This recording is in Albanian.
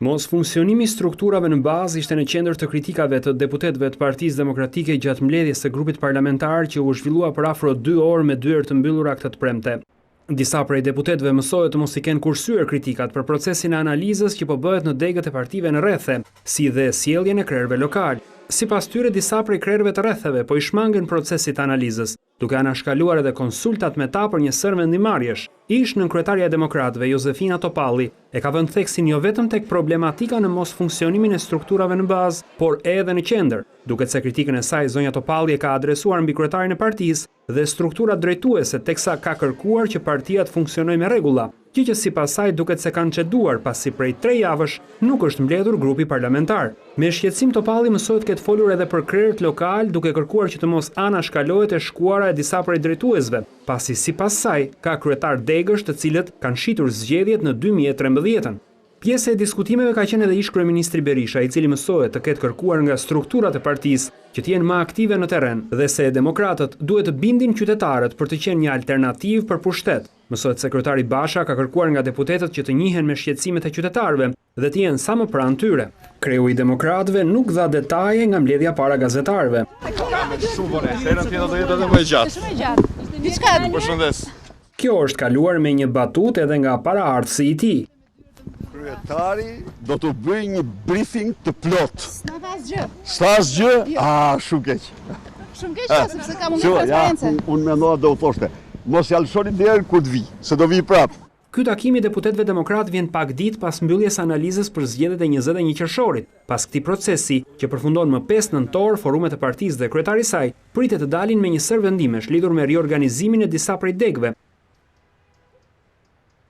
Mos funksionimi i strukturave në bazë ishte në qendër të kritikave të deputetëve të Partisë Demokratike gjatë mbledhjes së grupit parlamentar që u zhvillua për afro 2 orë me dyert të mbyllura këtë të premte. Disa prej deputetëve mësohet të mos i kenë kursyer kritikat për procesin e analizës që po bëhet në degët e partive në rrethe, si dhe sjelljen e krerëve lokal. Sipas tyre, disa prej krerëve të rretheve po i shmangen procesit të analizës, duke anashkaluar edhe konsultat me ta për një sër vendimarrjesh. Ish nënkryetaria e Demokratëve, Josefina Topalli, e ka vënë theksin jo vetëm tek problematika në mos funksionimin e strukturave në bazë, por edhe në qendër, duket se kritikën e saj zonja Topalli e ka adresuar mbi kryetarin e partisë dhe strukturat drejtuese, teksa ka kërkuar që partia të funksionojë me rregulla, gjë që sipas saj duket se kanë çeduar pasi prej 3 javësh nuk është mbledhur grupi parlamentar. Me shqetësim Topalli mësohet këtë folur edhe për krerët lokal, duke kërkuar që të mos anashkalohet e shkuara e disa prej drejtuesve, pasi sipas saj ka kryetar degësh të cilët kanë shitur zgjedhjet në 2013. Pjesë e diskutimeve ka qenë edhe ish kryeministri Berisha, i cili mësohet të ketë kërkuar nga strukturat e partisë që të jenë më aktive në terren dhe se demokratët duhet të bindin qytetarët për të qenë një alternativë për pushtet. Mësohet sekretari Basha ka kërkuar nga deputetët që të njihen me shqetësimet e qytetarëve dhe të jenë sa më pranë tyre. Kreu i Demokratëve nuk dha detaje nga mbledhja para gazetarëve. Kjo është kaluar me një batutë edhe nga paraardhësi i tij. Kryetari do të bëj një briefing të plot. S'ka asgjë? Shumë keq. Shumë keq, sepse ka mungesë transparencë. Unë mendova do u thoshte, mos ja lëshoni derën kur të vi, se do vi prap. Ky takim i deputetëve demokrat vjen pak ditë pas mbylljes analizës për zgjedhjet e 21 qershorit. Pas këtij procesi, që përfundon më 5 nëntor, forumet e partisë dhe kryetari i saj pritet të dalin me një sër vendimesh lidhur me riorganizimin e disa prej degëve,